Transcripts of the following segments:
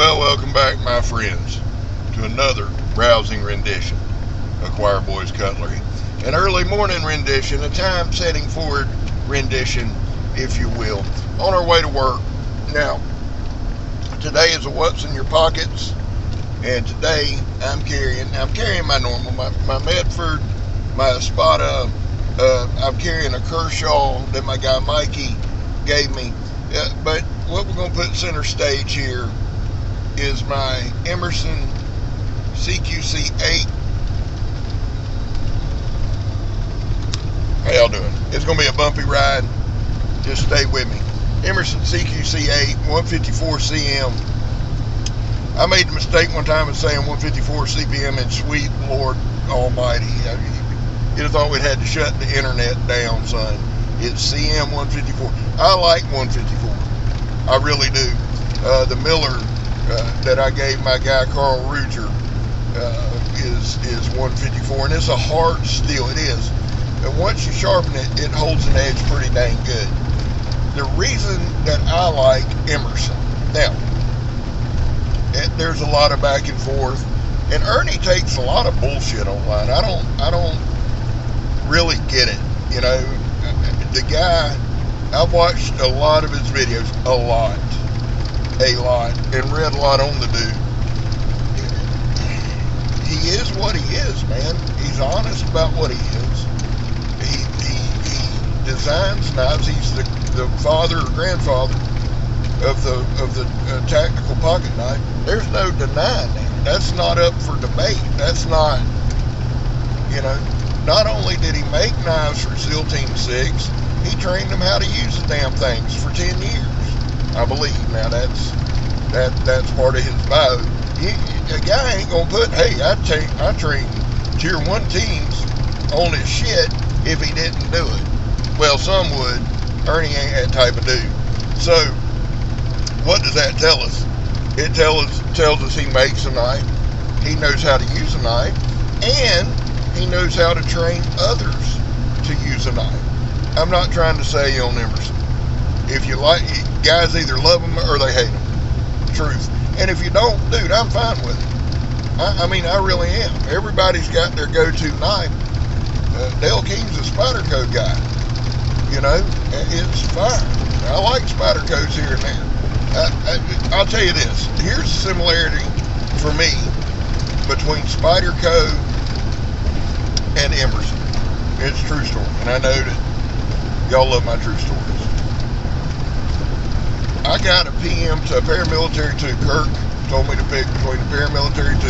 Well, welcome back, my friends, to another rousing rendition of Choir Boys Cutlery. An early morning rendition, a time-setting forward rendition, if you will, on our way to work. Now, today is a what's in your pockets, and today I'm carrying my normal, my Medford, my Espada. I'm carrying a Kershaw that my guy Mikey gave me. But what we're going to put center stage here is my Emerson CQC8. How y'all doing? It's going to be a bumpy ride. Just stay with me. Emerson CQC8, 154 CM. I made the mistake one time of saying 154 CPM, and sweet Lord Almighty, you'd have thought we'd had to shut the internet down, son. It's CM 154. I like 154. I really do. The Miller that I gave my guy Carl Ruger is 154, and it's a hard steel. It is. And once you sharpen it, it holds an edge pretty dang good. The reason that I like Emerson, now, there's a lot of back and forth, and Ernie takes a lot of bullshit online. I don't really get it. You know, the guy, I've watched a lot of his videos, a lot, and read a lot on the dude. He is what he is, man. He's honest about what he is. He designs knives. He's the father or grandfather of the tactical pocket knife. There's no denying that. That's not up for debate. That's not, you know. Not only did he make knives for SEAL Team 6, he trained them how to use the damn things for 10 years, I believe. Now that's part of his bio. A guy ain't gonna put, hey, I train tier 1 teams on his shit if he didn't do it. Well, some would. Ernie ain't that type of dude. So, what does that tell us? It tells us he makes a knife, he knows how to use a knife, and he knows how to train others to use a knife. I'm not trying to say on Emerson. If you like, guys either love him or they hate him. Truth. And if you don't, dude, I'm fine with it. I mean, I really am. Everybody's got their go-to knife. Dale King's a Spyderco guy. You know, it's fine. I like Spydercos here and there. I'll tell you this. Here's the similarity for me between Spyderco and Emerson. It's a true story, and I know that y'all love my true stories. I got a PM to a paramilitary 2. Kirk told me to pick between a paramilitary 2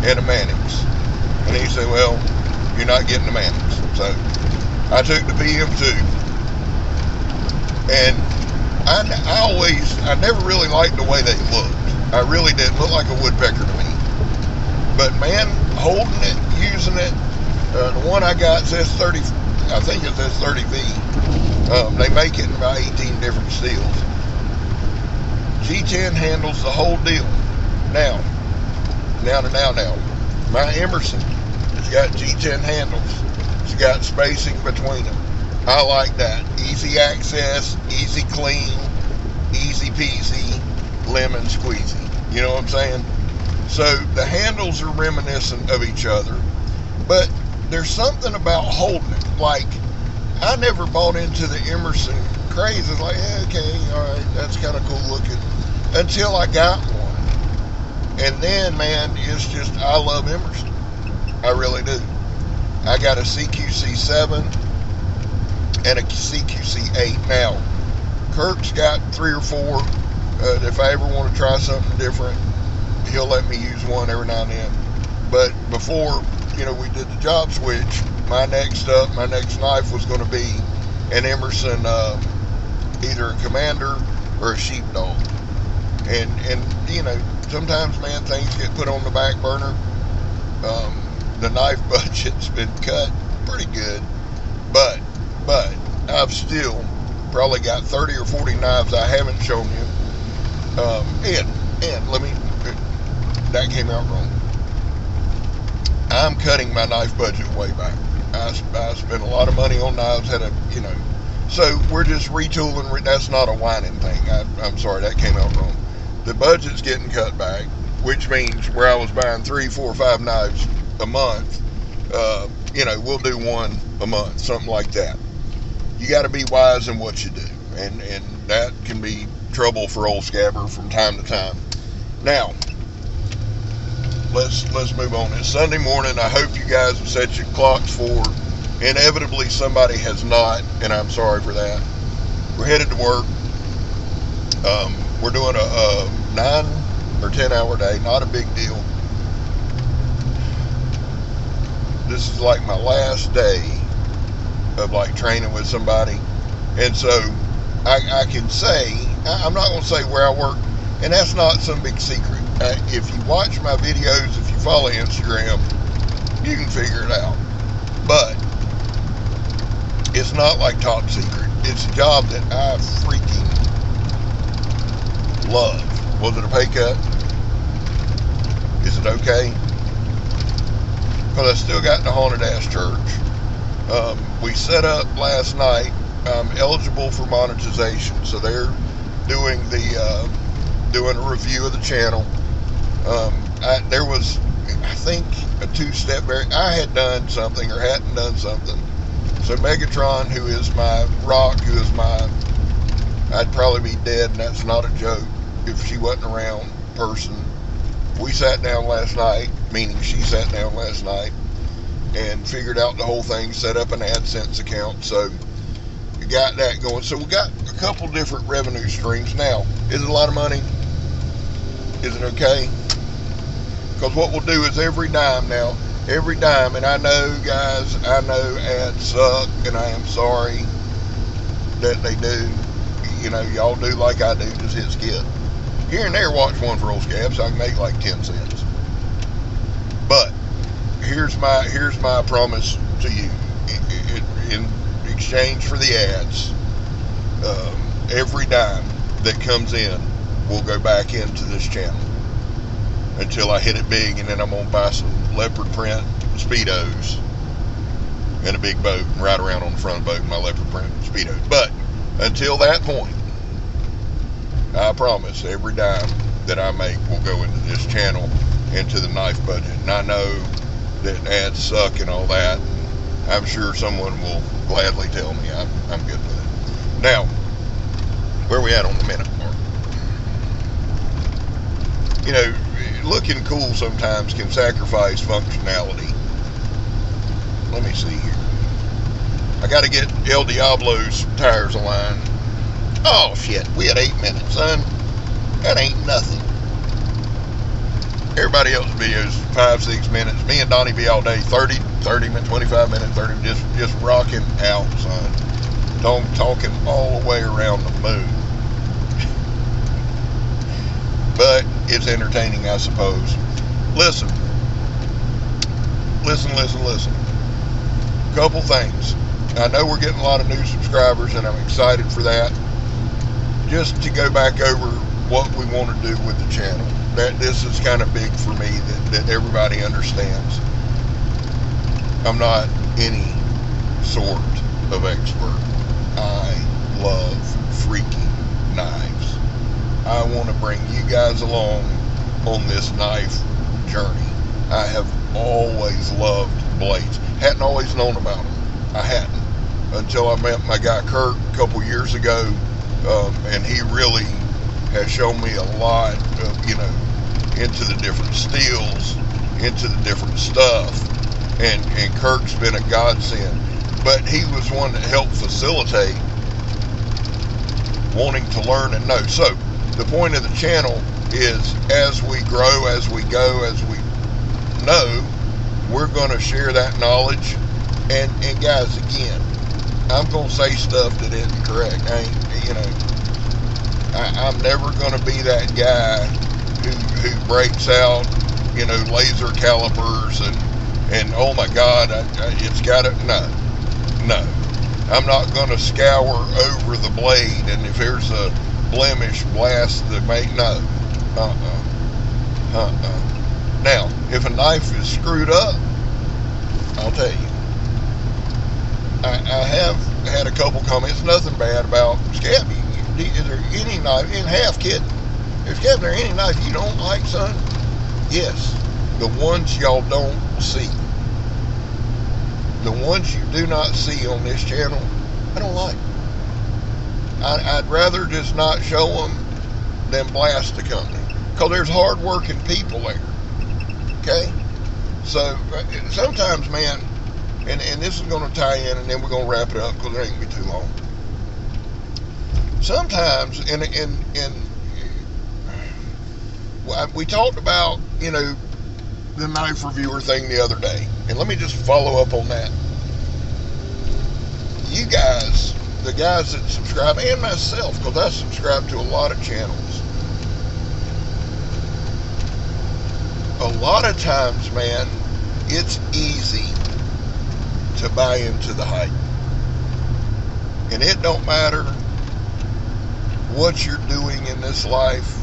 and a Mannix, and he said, well, you're not getting the Mannix. So I took the PM 2, and I never really liked the way they looked. I really didn't. Look like a woodpecker to me. But man, holding it, using it, the one I got says 30, I think it says 30V. They make it in about 18 different steels. G10 handles the whole deal. Now. My Emerson has got G10 handles. It's got spacing between them. I like that. Easy access, easy clean, easy peasy, lemon squeezy. You know what I'm saying? So the handles are reminiscent of each other, but there's something about holding it. Like, I never bought into the Emerson craze. It's like, okay, all right, that's kind of cool looking, until I got one. And then, man, it's just, I love Emerson. I really do. I got a CQC7 and a CQC8. Now, Kirk's got 3 or 4. If I ever want to try something different, he'll let me use one every now and then. But before, you know, we did the job switch, my next knife was going to be an Emerson, either a Commander or a Sheepdog. And you know, sometimes, man, things get put on the back burner. The knife budget's been cut pretty good, but I've still probably got 30 or 40 knives I haven't shown you. And let me, that came out wrong. I'm cutting my knife budget way back. I spent a lot of money on knives, so we're just retooling. That's not a whining thing. I'm sorry, that came out wrong. the budget's getting cut back, which means where I was buying 3, 4, 5 knives a month, we'll do one a month, something like that. You got to be wise in what you do, and that can be trouble for old Scabber from time to time. Now, let's move on. It's Sunday morning. I hope you guys have set your clocks forward. Inevitably, somebody has not, and I'm sorry for that. We're headed to work. We're doing a 9 or 10 hour day, not a big deal. This is like my last day of like training with somebody, and so I can say, I'm not going to say where I work, and that's not some big secret. If you watch my videos, if you follow Instagram, you can figure it out. But it's not like top secret. It's a job that I freaking love. Was it a pay cut? Is it okay? Because I still got the haunted ass church. We set up last night. I'm eligible for monetization, so they're doing a review of the channel. There was, I think, a 2-step barrier. I had done something or hadn't done something. So Megatron, who is my rock, I'd probably be dead, and that's not a joke if she wasn't around person. We sat down last night, meaning she sat down last night, and figured out the whole thing, set up an AdSense account, so we got that going. So we got a couple different revenue streams. Now, is it a lot of money? Is it okay? Because what we'll do is every dime, and I know, guys, I know ads suck, and I am sorry that they do. Y'all do like I do, just hit skip. Here and there, watch one for old Scab, so I can make like 10 cents. But here's my promise to you. In exchange for the ads, every dime that comes in will go back into this channel until I hit it big, and then I'm gonna buy some leopard print Speedos and a big boat and ride around on the front of the boat in my leopard print Speedos. But until that point, I promise every dime that I make will go into this channel, into the knife budget. And I know that ads suck and all that. I'm sure someone will gladly tell me I'm good with it. Now, where are we at on the minute mark? Looking cool sometimes can sacrifice functionality. Let me see here. I got to get El Diablo's tires aligned. Oh shit, we had 8 minutes, son. That ain't nothing. Everybody else's videos 5-6 minutes. Me and Donnie be all day 30 minutes, 25 minutes, 30 just rocking out, son. Talking all the way around the moon. But it's entertaining, I suppose. Listen. Couple things. I know we're getting a lot of new subscribers, and I'm excited for that. Just to go back over what we want to do with the channel. That this is kind of big for me, that everybody understands. I'm not any sort of expert. I love freaking knives. I want to bring you guys along on this knife journey. I have always loved blades. Hadn't always known about them. I hadn't. Until I met my guy Kirk a couple years ago, and he really has shown me a lot of, into the different steels, into the different stuff, and Kirk's been a godsend. But he was one that helped facilitate wanting to learn and know. So the point of the channel is, as we grow, as we go, as we know, we're going to share that knowledge. And guys, again, I'm going to say stuff that isn't correct. I'm never going to be that guy who breaks out, laser calipers and oh my God, it's got to, no. I'm not going to scour over the blade, and if there's a blemish, blast the make, no. Now, if a knife is screwed up, I'll tell you. I have had a couple comments, nothing bad about Scab. Is there any knife, in half kidding, Scab, there any knife you don't like, son? Yes. The ones y'all don't see. The ones you do not see on this channel, I don't like. I'd rather just not show them than blast the company. Because there's hard-working people there. Okay? So, sometimes, man, and this is going to tie in, and then we're going to wrap it up because it ain't going to be too long. Sometimes, we talked about, the knife reviewer thing the other day. And let me just follow up on that. You guys, the guys that subscribe, and myself, because I subscribe to a lot of channels. A lot of times, man, it's easy to buy into the hype. And it don't matter what you're doing in this life,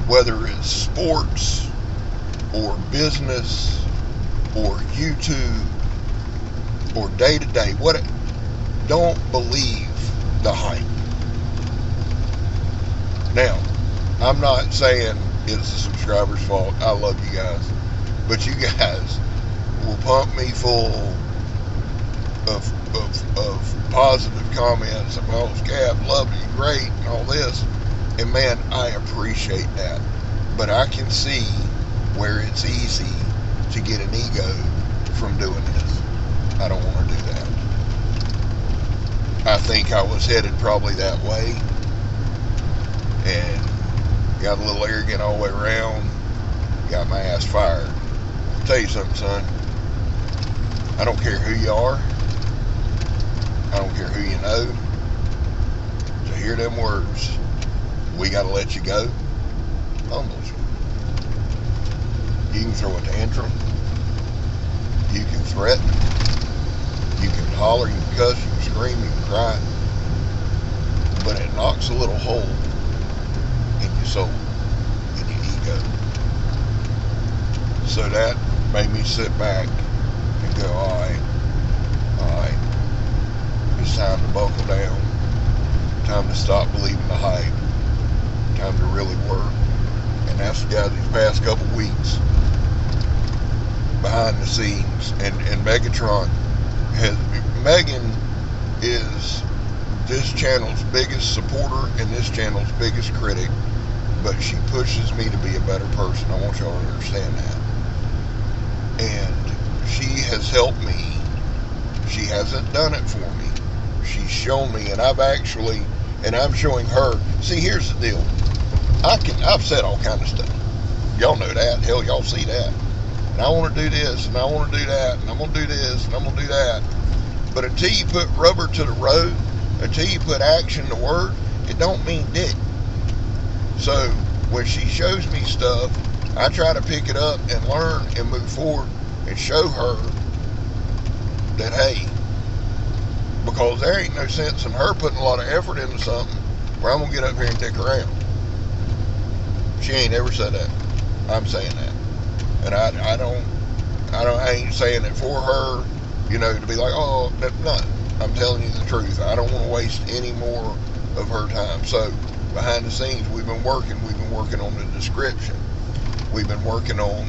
whether it's sports or business or YouTube or day-to-day, don't believe the hype. Now, I'm not saying it's the subscribers' fault. I love you guys. But you guys will pump me full of positive comments about Scab, love you, great, and all this. And man, I appreciate that. But I can see where it's easy to get an ego from doing this. I don't want to do that. I think I was headed probably that way, and got a little arrogant all the way around, got my ass fired. I'll tell you something, son. I don't care who you are. I don't care who you know. To hear them words, we got to let you go, humbles you. You can throw a tantrum. You can threaten. You can holler, you can cuss, you can scream, you can cry. But it knocks a little hole in your soul, in your ego. So that made me sit back and go, alright, it's time to buckle down. Time to stop believing the hype. Time to really work. And that's the guy these past couple weeks behind the scenes. And Megan is this channel's biggest supporter and this channel's biggest critic, but she pushes me to be a better person. I want y'all to understand that. And she has helped me. She hasn't done it for me. She's shown me, and I'm showing her. See, here's the deal. I've said all kind of stuff. Y'all know that. Hell, y'all see that. And I want to do this, and I want to do that, and I'm going to do this, and I'm going to do that. But until you put rubber to the road, until you put action to word, it don't mean dick. So when she shows me stuff, I try to pick it up and learn and move forward and show her that, hey, because there ain't no sense in her putting a lot of effort into something where I'm going to get up here and dick around. She ain't ever said that. I'm saying that. And I ain't saying it for her, to be like, oh, no. I'm telling you the truth. I don't want to waste any more of her time. So, behind the scenes, we've been working on the description. We've been working on,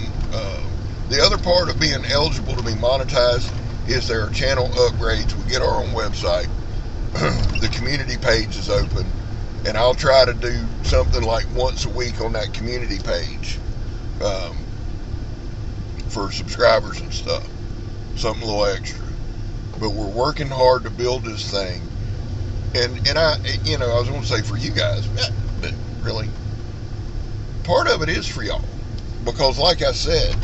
the other part of being eligible to be monetized is there are channel upgrades. We get our own website. The community page is open. And I'll try to do something like once a week on that community page. For subscribers and stuff, something a little extra. But we're working hard to build this thing, and I was going to say for you guys, but really, part of it is for y'all, because like I said,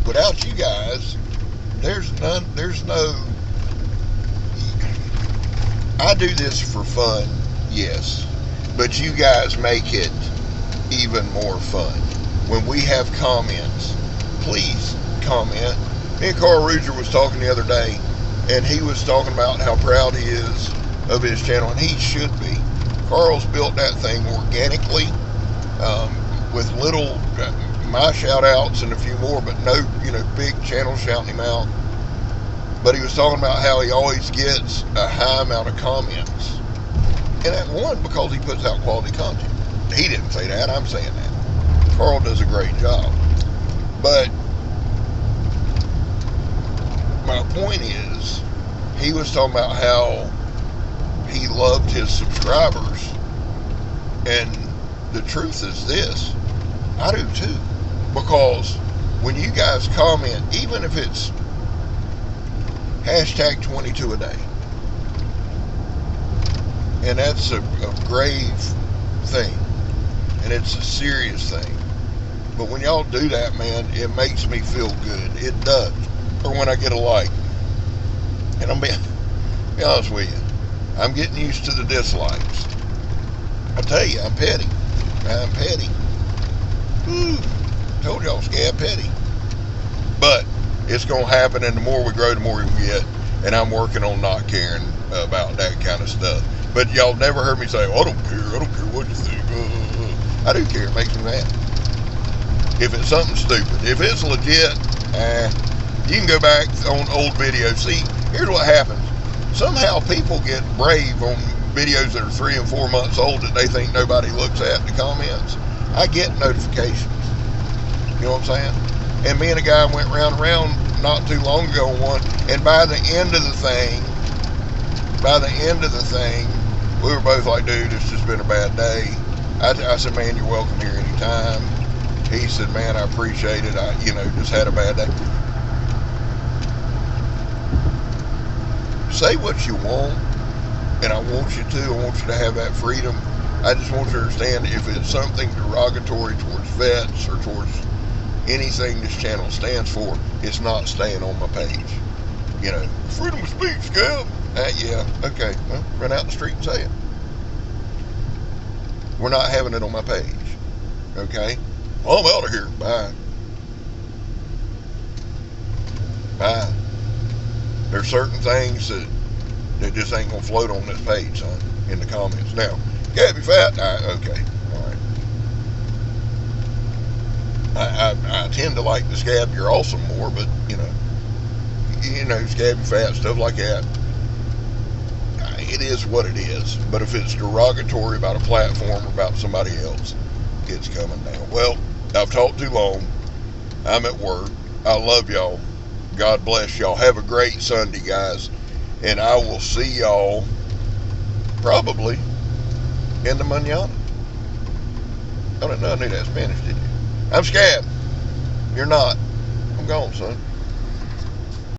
without you guys, there's no. I do this for fun, yes, but you guys make it even more fun. When we have comments, please comment. Me and Carl Ruger was talking the other day, and he was talking about how proud he is of his channel, and he should be. Carl's built that thing organically, with little my shout outs and a few more, but no big channel shouting him out. But he was talking about how he always gets a high amount of comments, and that one because he puts out quality content. he didn't say that. I'm saying that. Carl does a great job. But my point is, he was talking about how he loved his subscribers. And the truth is this, I do too. Because when you guys comment, even if it's hashtag 22 a day, and that's a grave thing, and it's a serious thing, but when y'all do that, man, it makes me feel good. It does. Or when I get a like. And I'm being honest with you, I'm getting used to the dislikes. I tell you, I'm petty. I'm petty. Whew. Told y'all, scab petty. But it's going to happen, and the more we grow, the more we get. And I'm working on not caring about that kind of stuff. But y'all never heard me say, oh, I don't care what you think. I do care. It makes me mad. If it's something stupid. If it's legit, you can go back on old videos. See, here's what happens. Somehow people get brave on videos that are 3 and 4 months old that they think nobody looks at in the comments. I get notifications. You know what I'm saying? And me and a guy went round not too long ago on one, and by the end of the thing, we were both like, dude, it's just been a bad day. I said, man, you're welcome here anytime. He said, man, I appreciate it. I just had a bad day. Say what you want, and I want you to. I want you to have that freedom. I just want you to understand, if it's something derogatory towards vets or towards anything this channel stands for, it's not staying on my page. Freedom of speech, scab. Yeah, okay. Well, run out the street and say it. We're not having it on my page. Okay? Well, I'm out of here. Bye. Bye. There's certain things that just ain't gonna float on this page, son, in the comments. Now, Gabby Fat, okay, all right. I tend to like the Scab You're Awesome more, but Scabby Fat, stuff like that, it is what it is. But if it's derogatory about a platform or about somebody else, it's coming down. Well, I've talked too long. I'm at work. I love y'all. God bless y'all. Have a great Sunday, guys. And I will see y'all probably in the mañana. I didn't know I knew that Spanish, did you? I'm Scab. You're not. I'm gone, son.